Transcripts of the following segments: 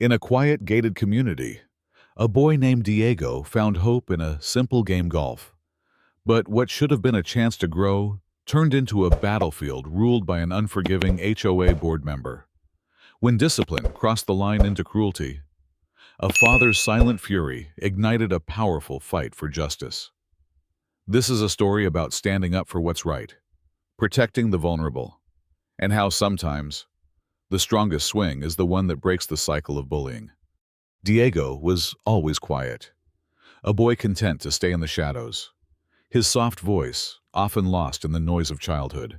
In a quiet, gated community, a boy named Diego found hope in a simple game golf. But what should have been a chance to grow turned into a battlefield ruled by an unforgiving HOA board member. When discipline crossed the line into cruelty, a father's silent fury ignited a powerful fight for justice. This is a story about standing up for what's right, protecting the vulnerable, and how sometimes the strongest swing is the one that breaks the cycle of bullying. Diego was always quiet, a boy content to stay in the shadows, his soft voice often lost in the noise of childhood.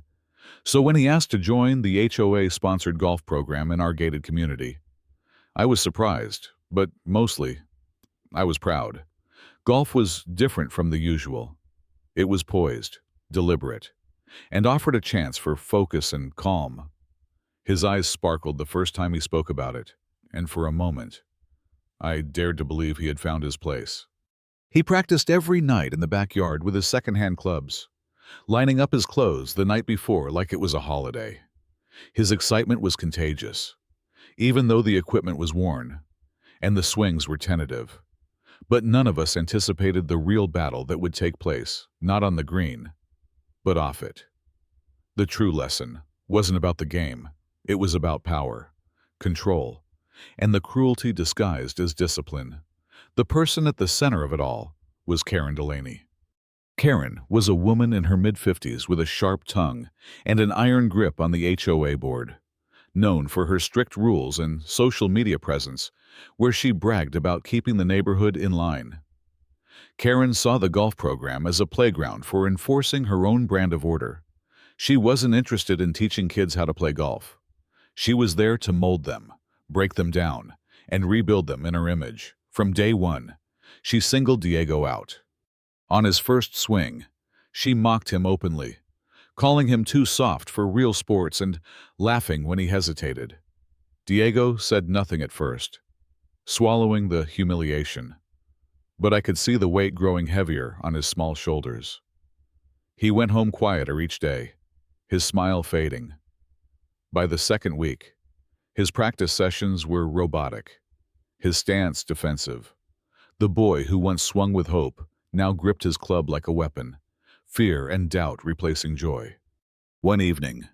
So when he asked to join the HOA-sponsored golf program in our gated community, I was surprised, but mostly, I was proud. Golf was different from the usual. It was poised, deliberate, and offered a chance for focus and calm. His eyes sparkled the first time he spoke about it, and for a moment, I dared to believe he had found his place. He practiced every night in the backyard with his second-hand clubs, lining up his clothes the night before like it was a holiday. His excitement was contagious, even though the equipment was worn, and the swings were tentative. But none of us anticipated the real battle that would take place, not on the green, but off it. The true lesson wasn't about the game. It was about power, control, and the cruelty disguised as discipline. The person at the center of it all was Karen Delaney. Karen was a woman in her mid-50s with a sharp tongue and an iron grip on the HOA board, known for her strict rules and social media presence, where she bragged about keeping the neighborhood in line. Karen saw the golf program as a playground for enforcing her own brand of order. She wasn't interested in teaching kids how to play golf. She was there to mold them, break them down, and rebuild them in her image. From day one, she singled Diego out. On his first swing, she mocked him openly, calling him too soft for real sports and laughing when he hesitated. Diego said nothing at first, swallowing the humiliation, but I could see the weight growing heavier on his small shoulders. He went home quieter each day, his smile fading. By the second week, his practice sessions were robotic, his stance defensive. The boy who once swung with hope now gripped his club like a weapon, fear and doubt replacing joy. One evening,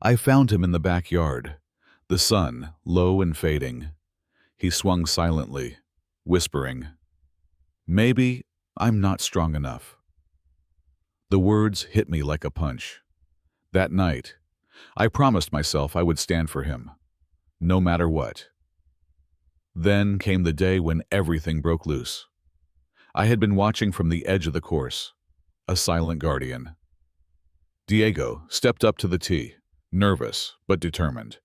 I found him in the backyard, the sun low and fading. He swung silently, whispering, "Maybe I'm not strong enough." The words hit me like a punch. That night, I promised myself I would stand for him, no matter what. Then came the day when everything broke loose. I had been watching from the edge of the course, a silent guardian. Diego stepped up to the tee, nervous but determined.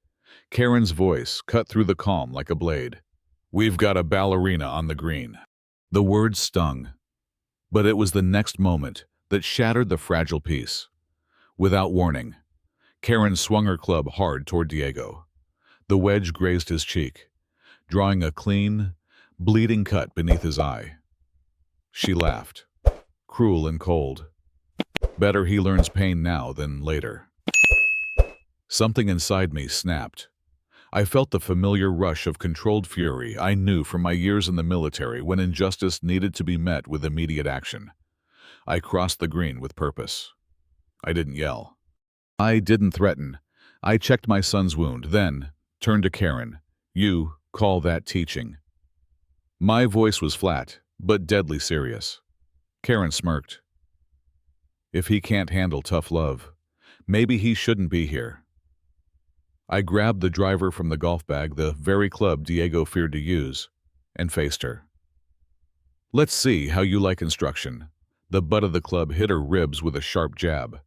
Karen's voice cut through the calm like a blade. "We've got a ballerina on the green." The words stung, but it was the next moment that shattered the fragile peace. Without warning, Karen swung her club hard toward Diego. The wedge grazed his cheek, drawing a clean, bleeding cut beneath his eye. She laughed, cruel and cold. Better he learns pain now than later. Something inside me snapped. I felt the familiar rush of controlled fury I knew from my years in the military when injustice needed to be met with immediate action. I crossed the green with purpose. I didn't yell. I didn't threaten. I checked my son's wound, then turned to Karen. "You call that teaching?" My voice was flat, but deadly serious. Karen smirked. "If he can't handle tough love, maybe he shouldn't be here." I grabbed the driver from the golf bag, the very club Diego feared to use, and faced her. "Let's see how you like instruction." The butt of the club hit her ribs with a sharp jab.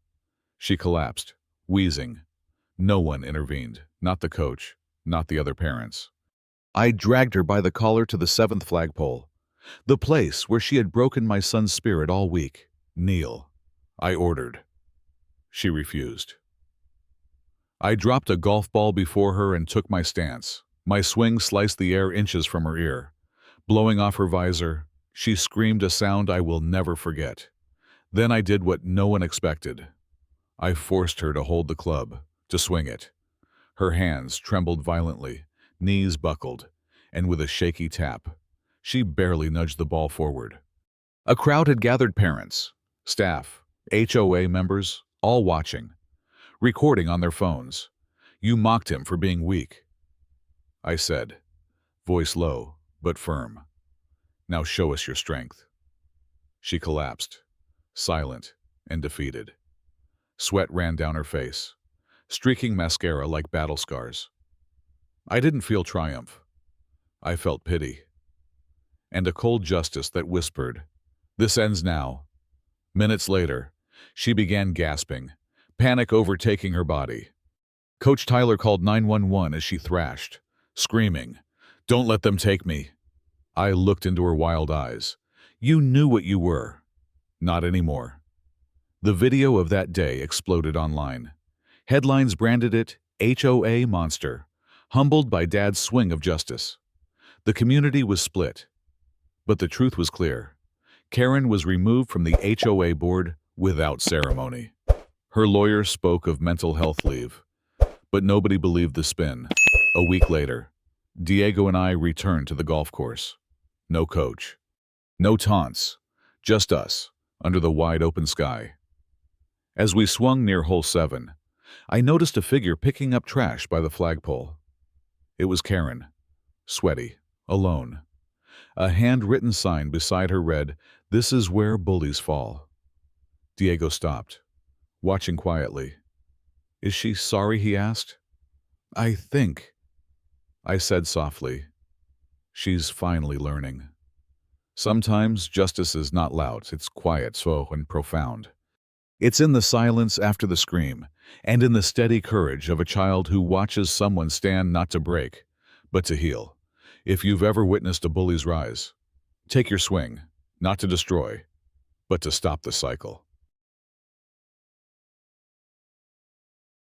She collapsed, wheezing. No one intervened, not the coach, not the other parents. I dragged her by the collar to the 7th flagpole, the place where she had broken my son's spirit all week. "Kneel," I ordered. She refused. I dropped a golf ball before her and took my stance. My swing sliced the air inches from her ear. Blowing off her visor, she screamed a sound I will never forget. Then I did what no one expected. I forced her to hold the club, to swing it. Her hands trembled violently, knees buckled, and with a shaky tap, she barely nudged the ball forward. A crowd had gathered, parents, staff, HOA members, all watching, recording on their phones. You mocked him for being weak, I said, voice low but firm. Now show us your strength. She collapsed, silent and defeated. Sweat ran down her face, streaking mascara like battle scars. I didn't feel triumph. I felt pity. And a cold justice that whispered, "This ends now." Minutes later, she began gasping, panic overtaking her body. Coach Tyler called 911 as she thrashed, screaming, "Don't let them take me." I looked into her wild eyes. You knew what you were. Not anymore. The video of that day exploded online. Headlines branded it HOA monster, humbled by Dad's swing of justice. The community was split. But the truth was clear. Karen was removed from the HOA board without ceremony. Her lawyer spoke of mental health leave, but nobody believed the spin. A week later, Diego and I returned to the golf course. No coach. No taunts. Just us, under the wide open sky. As we swung near hole 7, I noticed a figure picking up trash by the flagpole. It was Karen, sweaty, alone. A handwritten sign beside her read, "This is where bullies fall." Diego stopped, watching quietly. "Is she sorry?" he asked. "I think," I said softly. "She's finally learning." Sometimes justice is not loud, it's quiet, slow, and profound. It's in the silence after the scream, and in the steady courage of a child who watches someone stand not to break, but to heal. If you've ever witnessed a bully's rise, take your swing, not to destroy, but to stop the cycle.